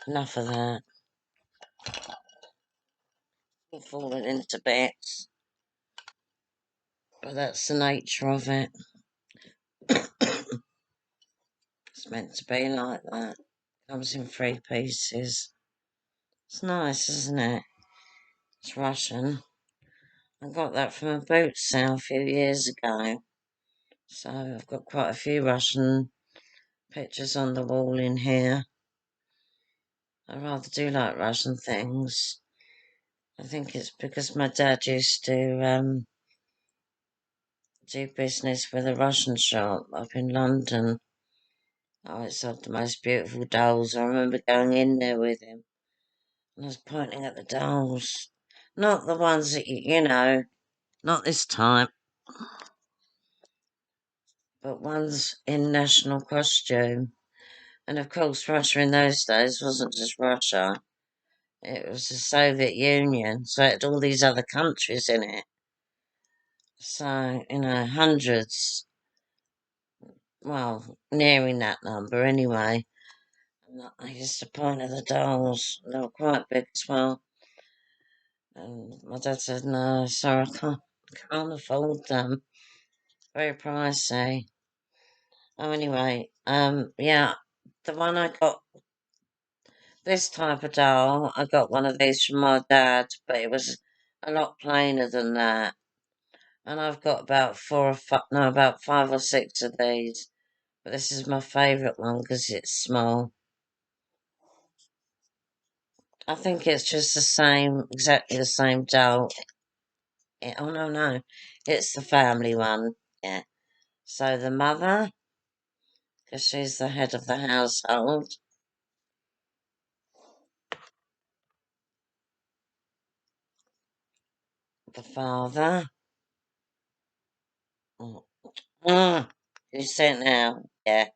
enough of that. I'm falling into bits. But that's the nature of it. It's meant to be like that. Comes in 3 pieces. It's nice, isn't it? It's Russian. I got that from a boot sale a few years ago. So I've got quite a few Russian pictures on the wall in here. I rather do like Russian things. I think it's because my dad used to do business with a Russian shop up in London. Oh, it's had the most beautiful dolls. I remember going in there with him and I was pointing at the dolls. Not the ones that, not this time, but ones in national costume. And of course, Russia in those days wasn't just Russia. It was the Soviet Union, so it had all these other countries in it. So, hundreds, well, nearing that number anyway. And I used to point at the dolls. They were quite big as well. And my dad said, no, sorry, I can't afford them. Very pricey. Oh, anyway, yeah, the one I got, this type of doll, I got one of these from my dad, but it was a lot plainer than that. And I've got about about 5 or 6 of these. But this is my favourite one because it's small. I think it's just exactly the same doll. Oh, no. It's the family one. Yeah. So the mother, because she's the head of the household. The father. You see it now? Yeah.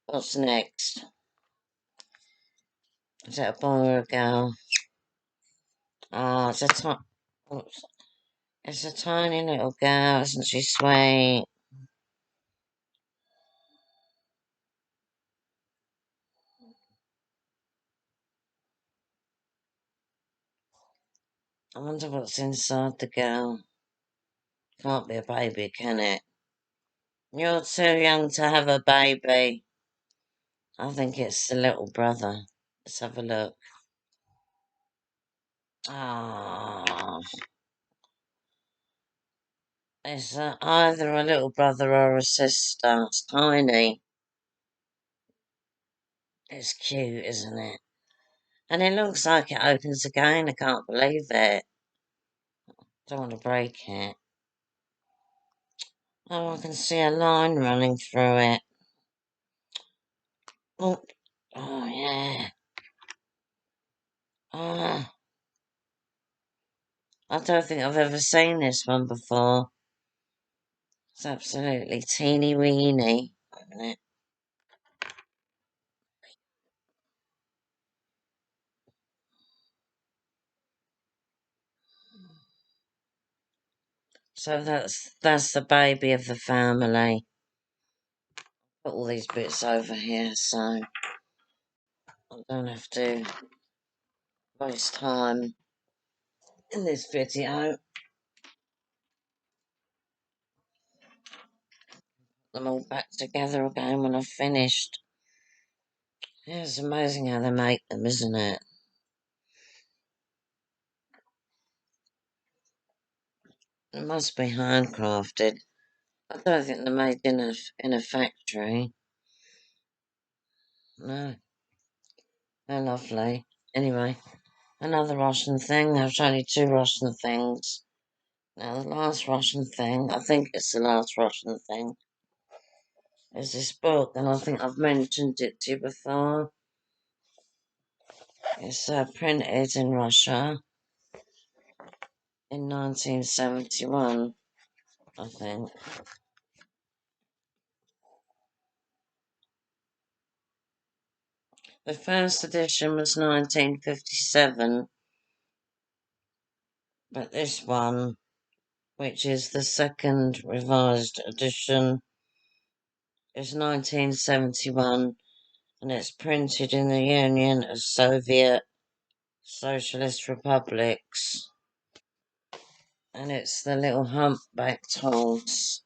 What's next? Is that a boy or a girl? Oh, it's a tiny little girl. Isn't she sweet? I wonder what's inside the girl. Can't be a baby, can it? You're too young to have a baby. I think it's the little brother. Let's have a look. Ah, it's either a little brother or a sister. It's tiny. It's cute, isn't it? And it looks like it opens again. I can't believe it. Don't want to break it. Oh, I can see a line running through it. Oh, oh yeah. Ah, I don't think I've ever seen this one before. It's absolutely teeny weeny, isn't it? So that's the baby of the family. Put all these bits over here so I don't have to waste time in this video. Them all back together again when I've finished. Yeah, it's amazing how they make them, isn't it? It must be handcrafted. I don't think they're made in a factory. No, they're lovely. Anyway, another Russian thing. There's only 2 Russian things. Now, the last Russian thing, I think it's the last Russian thing, is this book, and I think I've mentioned it to you before. It's printed in Russia in 1971, I think. The first edition was 1957, but this one, which is the second revised edition, is 1971, and it's printed in the Union of Soviet Socialist Republics, and it's the little humpbacked horse,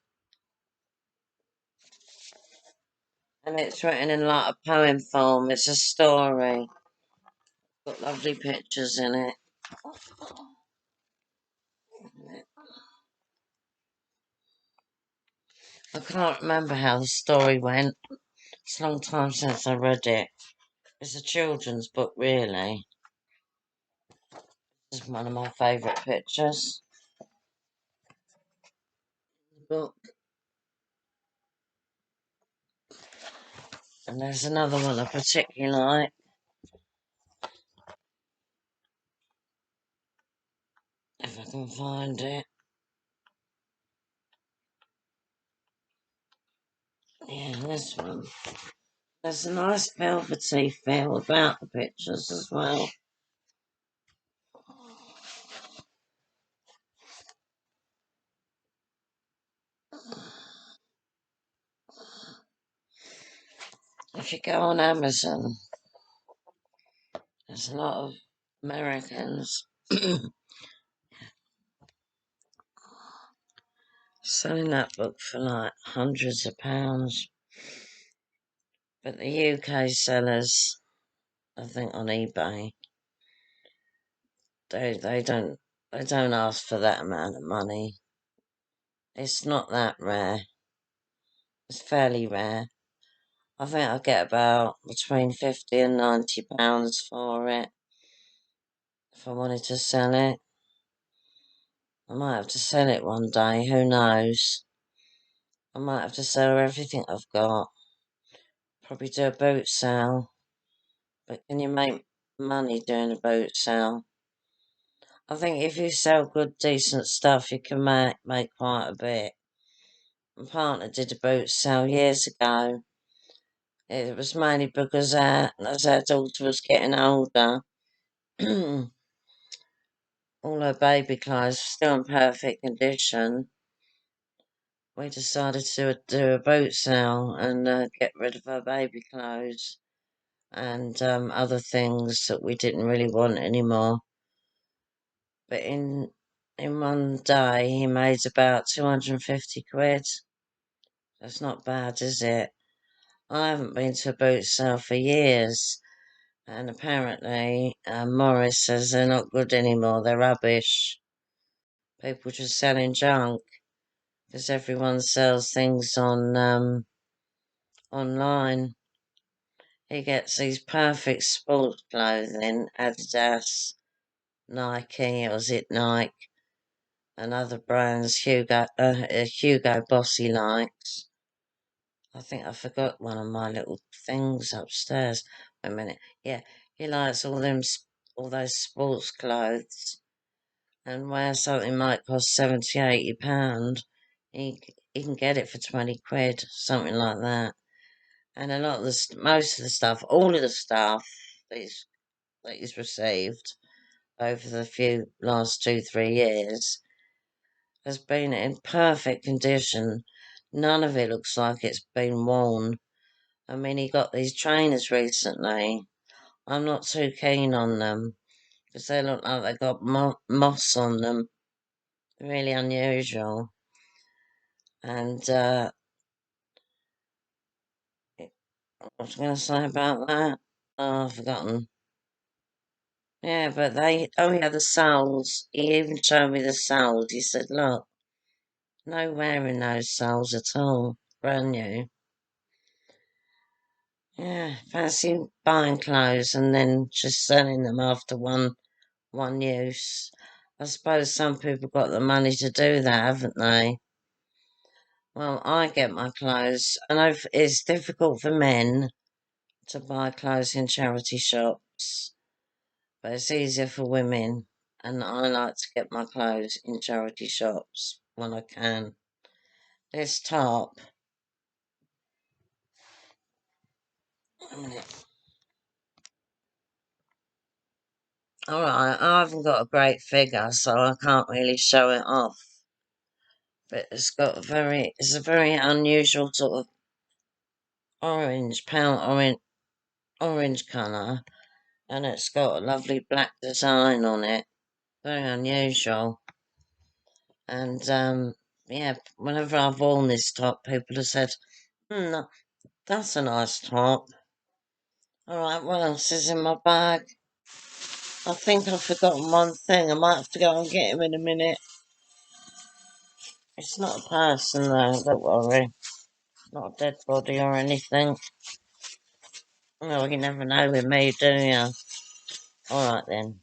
and it's written in like a poem form. It's a story. Got lovely pictures in it. I can't remember how the story went. It's a long time since I read it. It's a children's book, really. It's one of my favourite pictures. Book. And there's another one I particularly like. If I can find it. Yeah, this one. There's a nice velvety feel about the pictures as well. If you go on Amazon, there's a lot of Americans selling that book for like hundreds of pounds. But the UK sellers, I think on eBay, they don't ask for that amount of money. It's not that rare. It's fairly rare. I think I get about between £50 and £90 for it if I wanted to sell it. I might have to sell it one day, who knows? I might have to sell everything I've got. Probably do a boot sale. But can you make money doing a boot sale? I think if you sell good, decent stuff, you can make quite a bit. My partner did a boot sale years ago. It was mainly because as our daughter was getting older, all her baby clothes were still in perfect condition. We decided to do a boot sale and get rid of her baby clothes and other things that we didn't really want anymore. But in one day, he made about 250 quid. That's not bad, is it? I haven't been to a boot sale for years, and apparently Morris says they're not good anymore. They're rubbish. People just selling junk because everyone sells things on online. He gets these perfect sports clothing, Adidas, Nike, or is it Nike, and other brands Hugo Bossy likes. I think I forgot one of my little things upstairs. Wait a minute. Yeah, he likes all those sports clothes, and where something might cost 70, £80, he can get it for 20 quid, something like that. And a lot of most of the stuff, all of the stuff that he's received over the last 2, 3 years has been in perfect condition. None of it looks like it's been worn. I mean, he got these trainers recently. I'm not too keen on them because they look like they got moss on them. Really unusual. And what was I going to say about that? Oh, I've forgotten. Yeah, but yeah, the soles. He even showed me the soles. He said, look, no wearing those soles at all. Brand new. Yeah, fancy buying clothes and then just selling them after one use. I suppose some people got the money to do that, haven't they? Well, I get my clothes, and it's difficult for men to buy clothes in charity shops, but it's easier for women, and I like to get my clothes in charity shops when I can. This top, a minute. Alright, I haven't got a great figure, so I can't really show it off. But it's a very unusual sort of orange, pale orange, orange colour, and it's got a lovely black design on it. Very unusual. And, yeah, whenever I've worn this top, people have said, that's a nice top. Alright, what else is in my bag? I think I've forgotten one thing. I might have to go and get him in a minute. It's not a person though, don't worry. Not a dead body or anything. Well, you never know with me, do you? Alright then.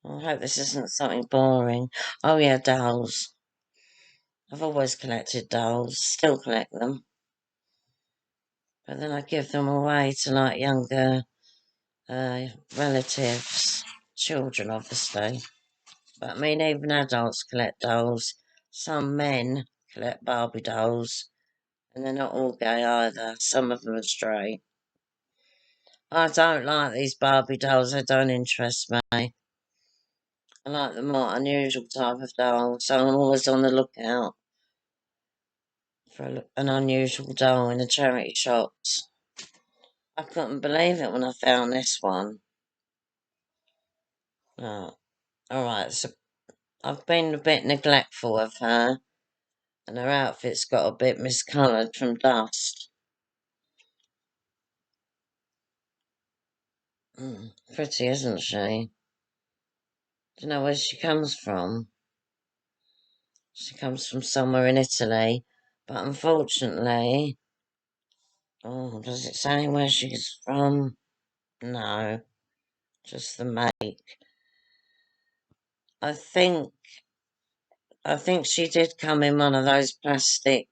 I hope this isn't something boring. Oh yeah, dolls. I've always collected dolls. Still collect them. But then I give them away to like younger relatives. Children, obviously. But I mean, even adults collect dolls. Some men collect Barbie dolls. And they're not all gay either. Some of them are straight. I don't like these Barbie dolls. They don't interest me. I like the more unusual type of doll. So I'm always on the lookout for an unusual doll in the charity shops. I couldn't believe it when I found this one. Oh, alright, so I've been a bit neglectful of her. And her outfit's got a bit miscoloured from dust. Pretty, isn't she? Do you know where she comes from? She comes from somewhere in Italy, but unfortunately... Oh, does it say where she's from? No, just the make. I think she did come in one of those plastic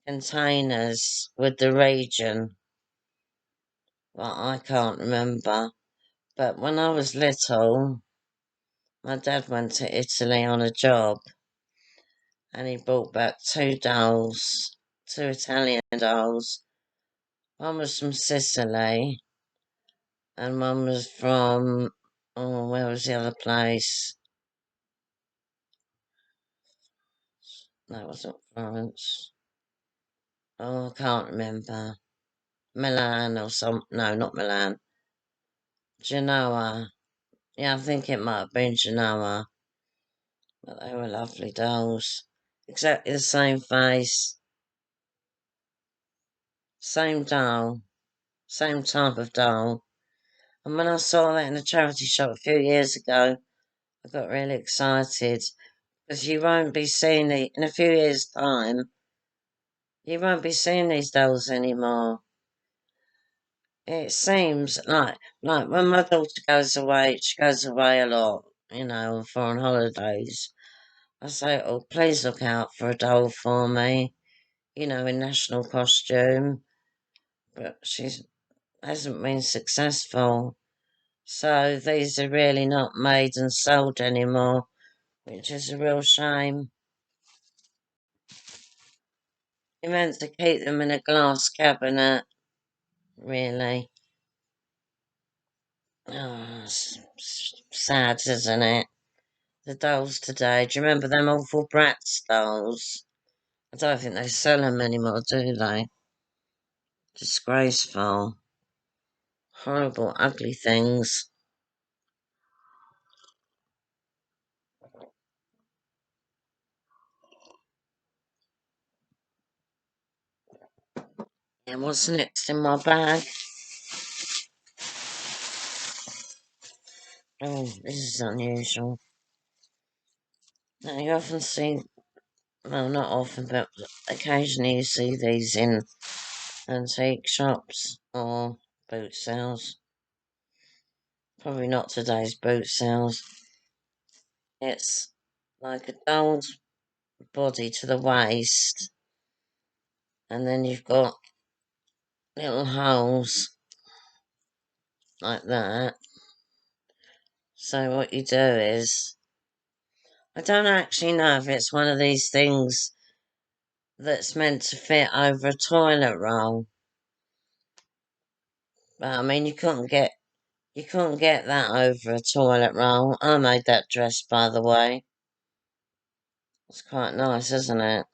containers with the region. Well, I can't remember. But when I was little, my dad went to Italy on a job, and he brought back two dolls, two Italian dolls. One was from Sicily, and one was from, oh, where was the other place? That wasn't Florence. Oh, I can't remember. Milan or no, not Milan. Genoa. Yeah, I think it might have been Genoa. But they were lovely dolls. Exactly the same face. Same doll. Same type of doll. And when I saw that in a charity shop a few years ago, I got really excited. Because you won't be seeing it in a few years' time. You won't be seeing these dolls anymore. It seems like when my daughter goes away, she goes away a lot, on foreign holidays. I say, oh, please look out for a doll for me, in national costume. But she hasn't been successful. So these are really not made and sold anymore, which is a real shame. You meant to keep them in a glass cabinet, really. Oh, sad, isn't it? The dolls today. Do you remember them awful Bratz dolls? I don't think they sell them anymore, do they? Disgraceful. Horrible, ugly things. And what's next in my bag? Oh, this is unusual. Now, you often see, well, not often, but occasionally you see these in antique shops or boot sales. Probably not today's boot sales. It's like a doll's body to the waist, and then you've got little holes like that. So what you do is, I don't actually know if it's one of these things that's meant to fit over a toilet roll. But I mean, you couldn't get that over a toilet roll. I made that dress, by the way. It's quite nice, isn't it?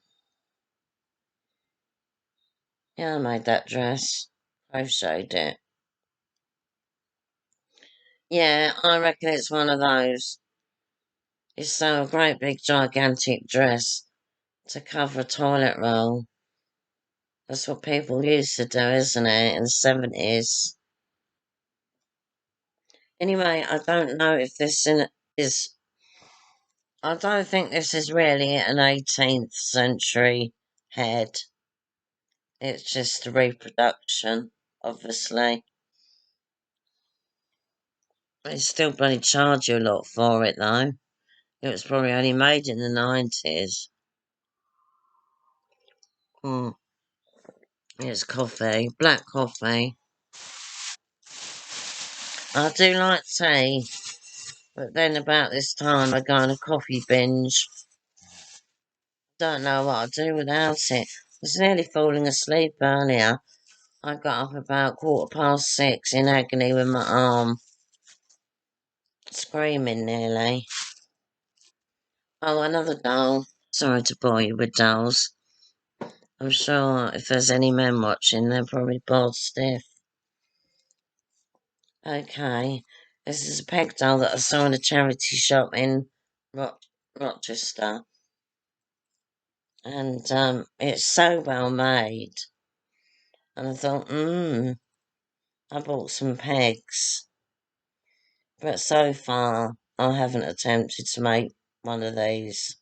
Yeah, I made that dress. Crocheted it. Yeah, I reckon it's one of those. It's so a great big gigantic dress to cover a toilet roll. That's what people used to do, isn't it, in the 70s? Anyway, I don't know if is. I don't think this is really an 18th century head. It's just a reproduction, obviously. They still bloody charge you a lot for it, though. It was probably only made in the 90s. Hmm. It's coffee, black coffee. I do like tea, but then about this time I go on a coffee binge. Don't know what I'd do without it. I was nearly falling asleep earlier. I got up about 6:15 in agony with my arm, screaming nearly. Oh, another doll. Sorry to bore you with dolls. I'm sure if there's any men watching, they're probably bored stiff. Okay, this is a peg doll that I saw in a charity shop in Rochester, and it's so well made. And I thought, I bought some pegs, but so far I haven't attempted to make one of these.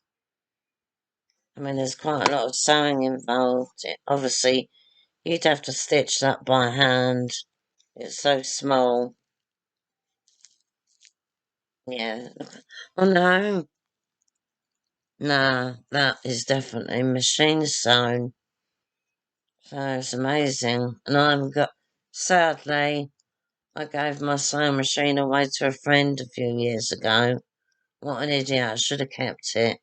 I mean, there's quite a lot of sewing involved. Obviously, you'd have to stitch that by hand. It's so small. Yeah. Oh no. Nah, that is definitely machine sewn. So it's amazing. And I haven't got, sadly, I gave my sewing machine away to a friend a few years ago. What an idiot. I should have kept it.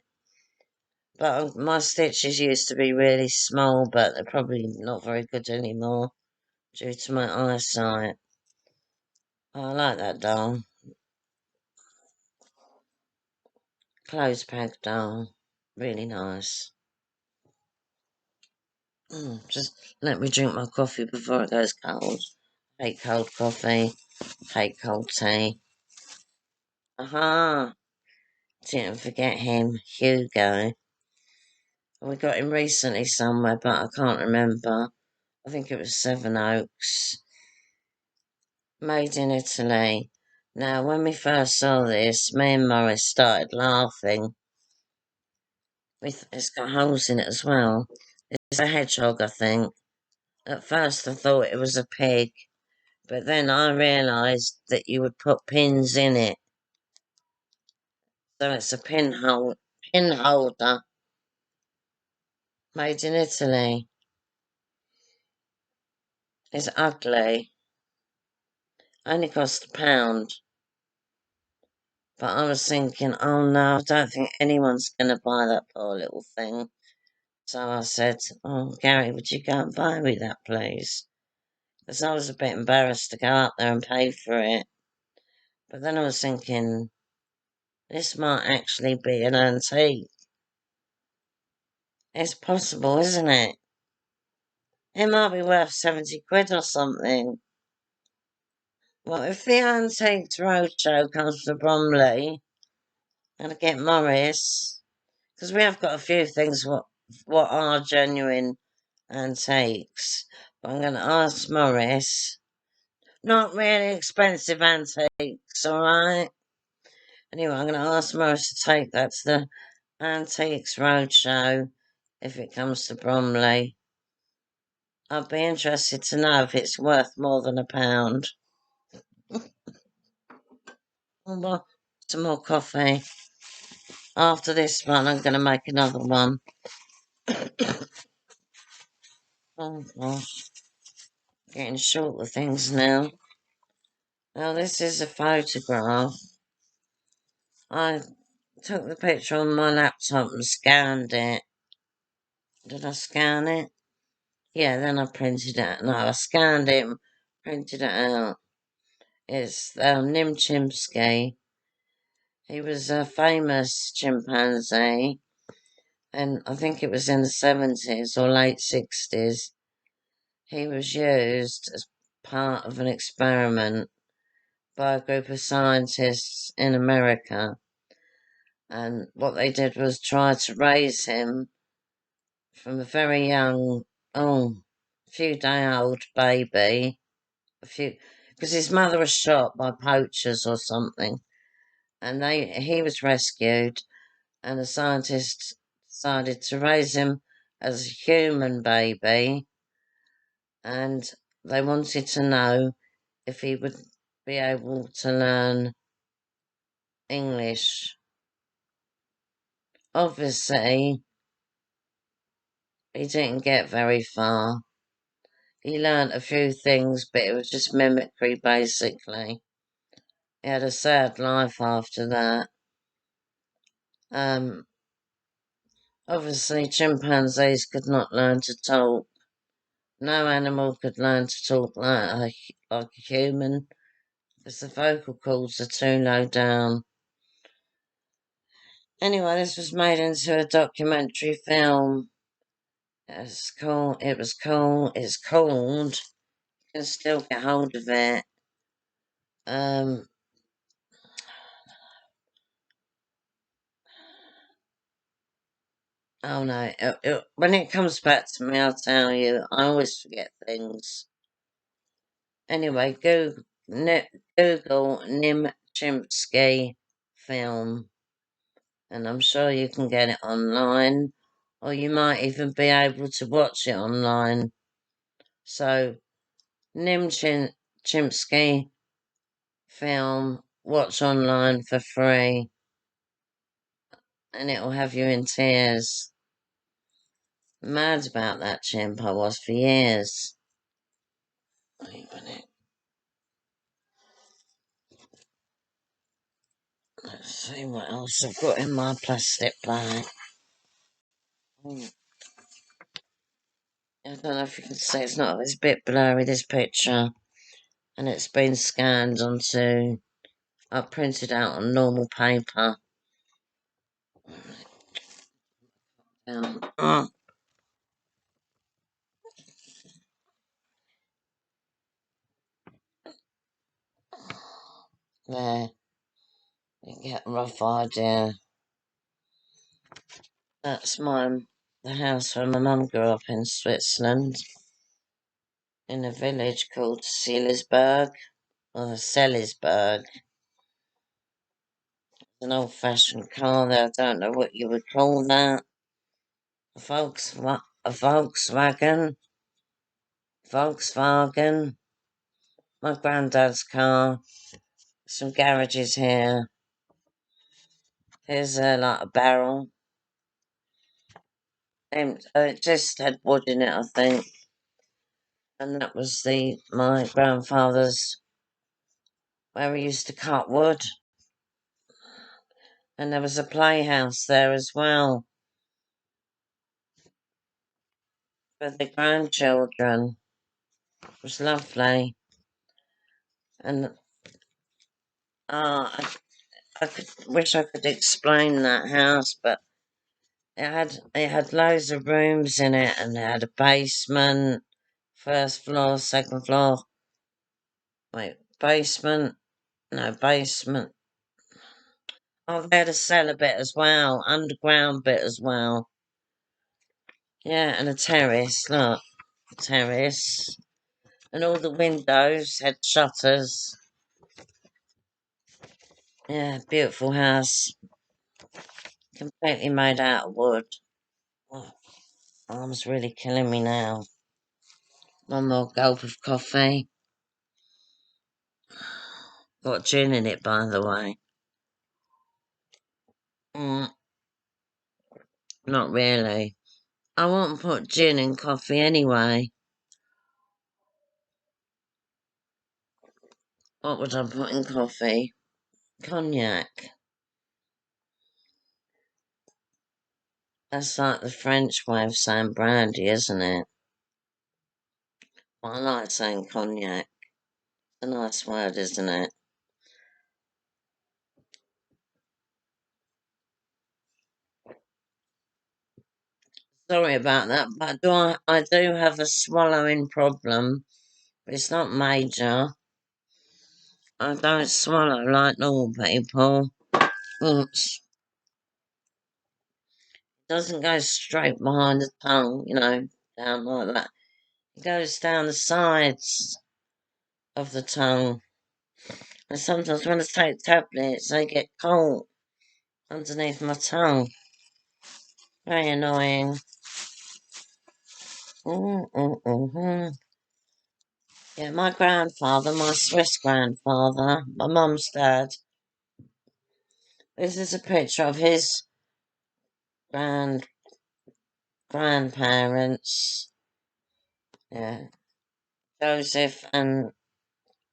But my stitches used to be really small, but they're probably not very good anymore due to my eyesight. I like that doll. Clothes peg doll. Really nice. Just let me drink my coffee before it goes cold. Hate cold coffee. Hate cold tea. Aha! Didn't forget him, Hugo. We got him recently somewhere, but I can't remember. I think it was Seven Oaks. Made in Italy. Now, when we first saw this, me and Morris started laughing. It's got holes in it as well. It's a hedgehog, I think. At first, I thought it was a pig, but then I realised that you would put pins in it. So it's a pin holder made in Italy. It's ugly. Only cost £1. But I was thinking, oh no, I don't think anyone's going to buy that poor little thing. So I said, oh, Gary, would you go and buy me that, please? Because I was a bit embarrassed to go up there and pay for it. But then I was thinking, this might actually be an antique. It's possible, isn't it? It might be worth 70 quid or something. Well, if the Antiques Roadshow comes to Bromley, and I get Morris, because we have got a few things what are genuine antiques. But I'm going to ask Morris. Not really expensive antiques, alright? Anyway, I'm going to ask Morris to take that to the Antiques Roadshow if it comes to Bromley. I'd be interested to know if it's worth more than £1. Well, some more coffee. After this one, I'm going to make another one. Oh gosh, getting short with things now. Now, this is a photograph. I took the picture on my laptop and scanned it. Did I scan it? Yeah, then I printed it. No, I scanned it and printed it out. It's Nim Chimpsky. He was a famous chimpanzee, and I think it was in the 70s or late 60s. He was used as part of an experiment by a group of scientists in America. And what they did was try to raise him from a very young, few day old baby, because his mother was shot by poachers or something, and he was rescued, and the scientists decided to raise him as a human baby, and they wanted to know if he would be able to learn English. Obviously, he didn't get very far. He learnt a few things, but it was just mimicry, basically. He had a sad life after that. Um, Obviously, chimpanzees could not learn to talk. No animal could learn to talk like a human, because the vocal cords are too low down. Anyway, this was made into a documentary film. It's called. It was called. It's called. You can still get hold of it. Um. Oh no. When it comes back to me, I'll tell you. I always forget things. Anyway, Google Nim Chimpsky film, and I'm sure you can get it online, or you might even be able to watch it online. So, Nim Chimpsky film, watch online for free, and it will have you in tears. Mad about that chimp I was for years. Wait a minute. Let's see what else I've got in my plastic bag. I don't know if you can see, it's a bit blurry, this picture. And it's been scanned onto, printed out on normal paper. There, you get a rough idea. That's the house where my mum grew up in Switzerland, in a village called Seelisberg, or Sellisberg. An old-fashioned car there, I don't know what you would call that. A Volkswagen. Volkswagen. My granddad's car. Some garages here. Here's like a barrel. It just had wood in it, I think. And that was my grandfather's, where he used to cut wood. And there was a playhouse there as well for the grandchildren. It was lovely. And I wish I could explain that house, but it had loads of rooms in it, and it had a basement, first floor, second floor. Wait, basement? No, basement. Oh, they had a cellar bit as well, underground bit as well. Yeah, and a terrace, look, a terrace. And all the windows had shutters. Yeah, beautiful house. Completely made out of wood. Oh, arm's really killing me now. One more gulp of coffee. Got gin in it, by the way. Not really. I won't put gin in coffee anyway. What would I put in coffee? Cognac. That's like the French way of saying brandy, isn't it? Well, I like saying cognac. It's a nice word, isn't it? Sorry about that, but I do have a swallowing problem, but it's not major. I don't swallow like normal people. Oops. Doesn't go straight behind the tongue, down like that. It goes down the sides of the tongue. And sometimes when I take tablets, they get cold underneath my tongue. Very annoying. Yeah, my grandfather, my Swiss grandfather, my mum's dad. This is a picture of his grandparents. Yeah, Joseph and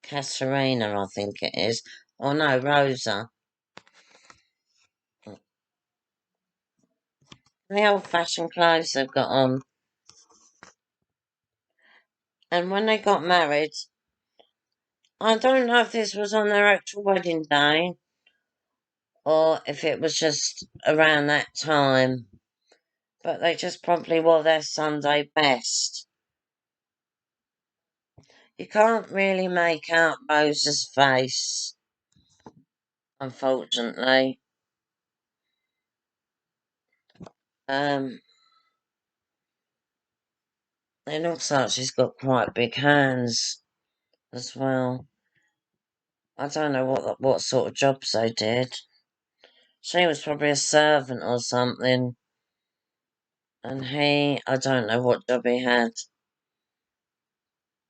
Caterina, I think it is. Or no, Rosa. The old-fashioned clothes they've got on. And when they got married, I don't know if this was on their actual wedding day or if it was just around that time, but they just probably wore their Sunday best. You can't really make out Rosa's face, unfortunately. It looks like she's got quite big hands as well. I don't know what sort of jobs they did. She was probably a servant or something. And I don't know what job he had.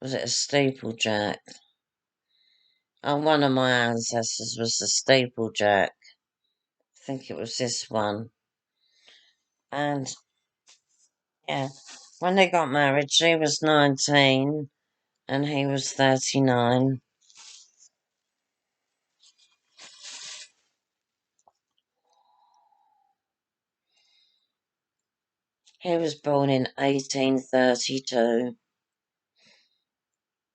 Was it a steeplejack? Oh, one of my ancestors was the steeplejack. I think it was this one. And, yeah, when they got married, she was 19 and he was 39. He was born in 1832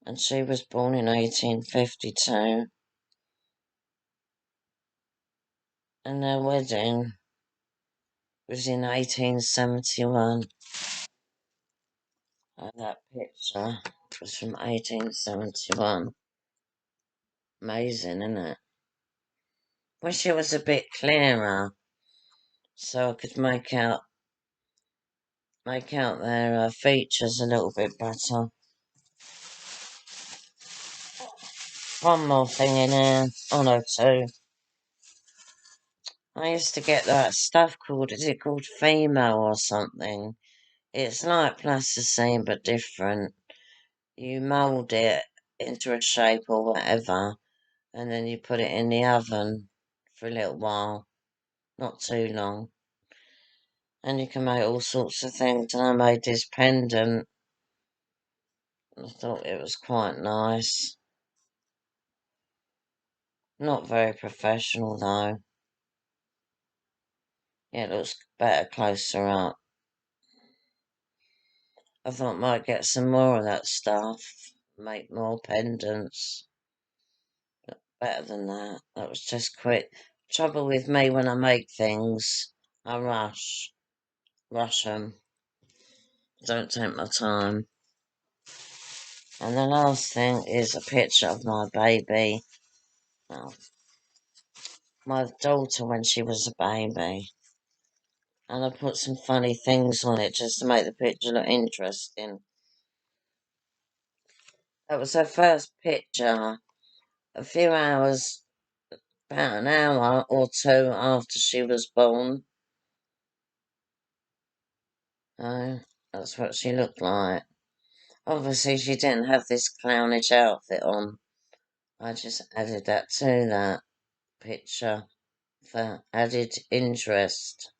and she was born in 1852. And their wedding was in 1871. And that picture was from 1871. Amazing, isn't it? Wish it was a bit clearer so I could make out their features a little bit better. One more thing in here. Oh no, two. I used to get that stuff is it called Female or something? It's like plasticine but different. You mould it into a shape or whatever, and then you put it in the oven for a little while. Not too long. And you can make all sorts of things. And I made this pendant. I thought it was quite nice. Not very professional though. Yeah, it looks better closer up. I thought I might get some more of that stuff. Make more pendants. But better than that. That was just quick. Trouble with me when I make things, I rush. Rush them. Don't take my time. And the last thing is a picture of my baby. Oh, my daughter when she was a baby. And I put some funny things on it just to make the picture look interesting. That was her first picture a few hours, about an hour or two after she was born. That's what she looked like. Obviously, she didn't have this clownish outfit on. I just added that to that picture for added interest.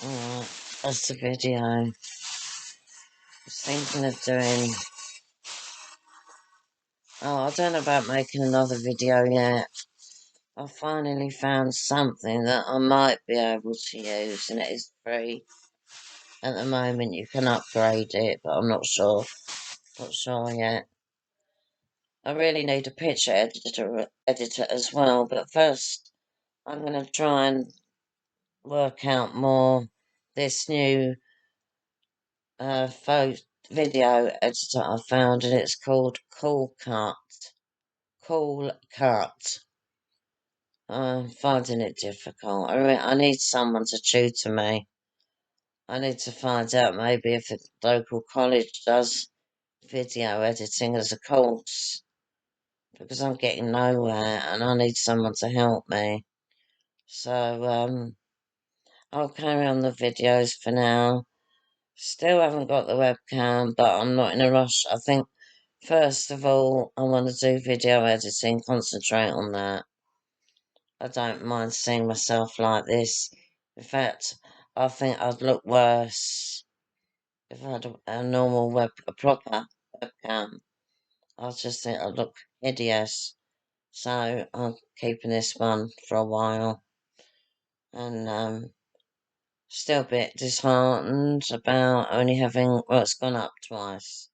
Alright, that's the video. I was thinking of doing... Oh, I don't know about making another video yet. I finally found something that I might be able to use, and it is free. At the moment, you can upgrade it, but I'm not sure. Not sure yet. I really need a picture editor as well, but first I'm going to try and work out more this new video editor I found, and it's called Cool Cut. Cool Cut. I'm finding it difficult. I need someone to tutor me. I need to find out maybe if the local college does video editing as a course, because I'm getting nowhere and I need someone to help me. So, I'll carry on the videos for now. Still haven't got the webcam, but I'm not in a rush. I think, first of all, I want to do video editing, concentrate on that. I don't mind seeing myself like this. In fact, I think I'd look worse if I had a normal a proper webcam. I just think I'd look hideous. So I'm keeping this one for a while, and still a bit disheartened about only having, well, it's gone up twice,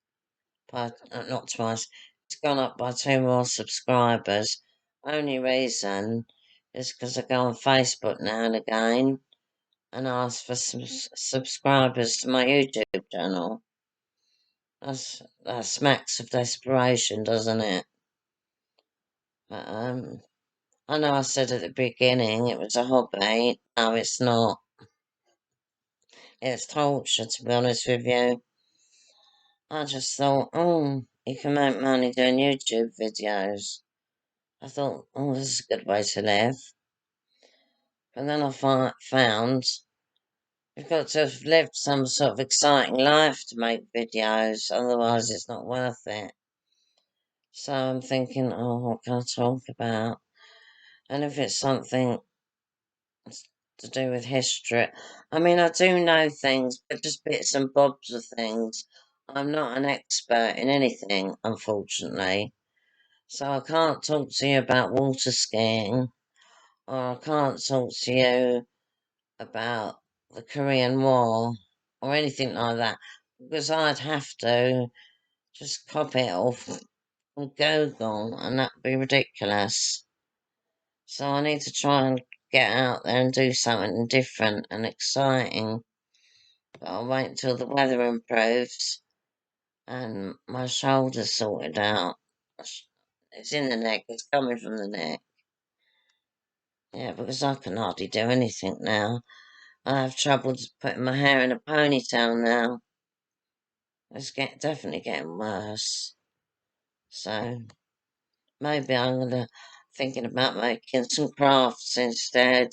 but not twice, it's gone up by 2 more subscribers. Only reason is because I go on Facebook now and again and ask for some subscribers to my YouTube channel. That smacks of desperation, doesn't it? But, I know I said at the beginning it was a hobby. No, it's not. It's torture, to be honest with you. I just thought, oh, you can make money doing YouTube videos. I thought, oh, this is a good way to live. And then I found you've got to have lived some sort of exciting life to make videos, otherwise it's not worth it. So I'm thinking, oh, what can I talk about? And if it's something to do with history, I mean, I do know things, but just bits and bobs of things. I'm not an expert in anything, unfortunately. So I can't talk to you about water skiing, or I can't talk to you about the Korean War, or anything like that, because I'd have to just copy it off from Google, and that'd be ridiculous. So I need to try and get out there and do something different and exciting. But I'll wait until the weather improves and my shoulder's sorted out. It's in the neck, it's coming from the neck. Yeah, because I can hardly do anything now. I have trouble just putting my hair in a ponytail now. It's definitely getting worse. So maybe I'm gonna thinking about making some crafts instead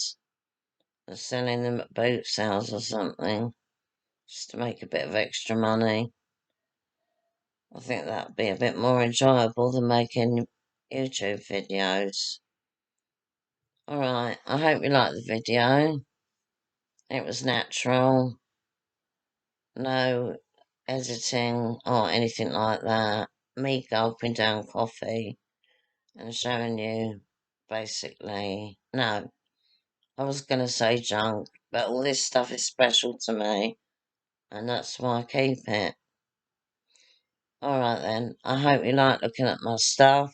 and selling them at boot sales or something, just to make a bit of extra money. I think that'd be a bit more enjoyable than making YouTube videos. Alright, I hope you liked the video. It was natural. No editing or anything like that. Me gulping down coffee and showing you basically. No, I was going to say junk, but all this stuff is special to me, and that's why I keep it. Alright then, I hope you like looking at my stuff.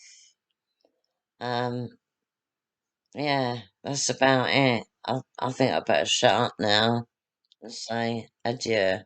Yeah, that's about it. I think I better shut up now and say adieu.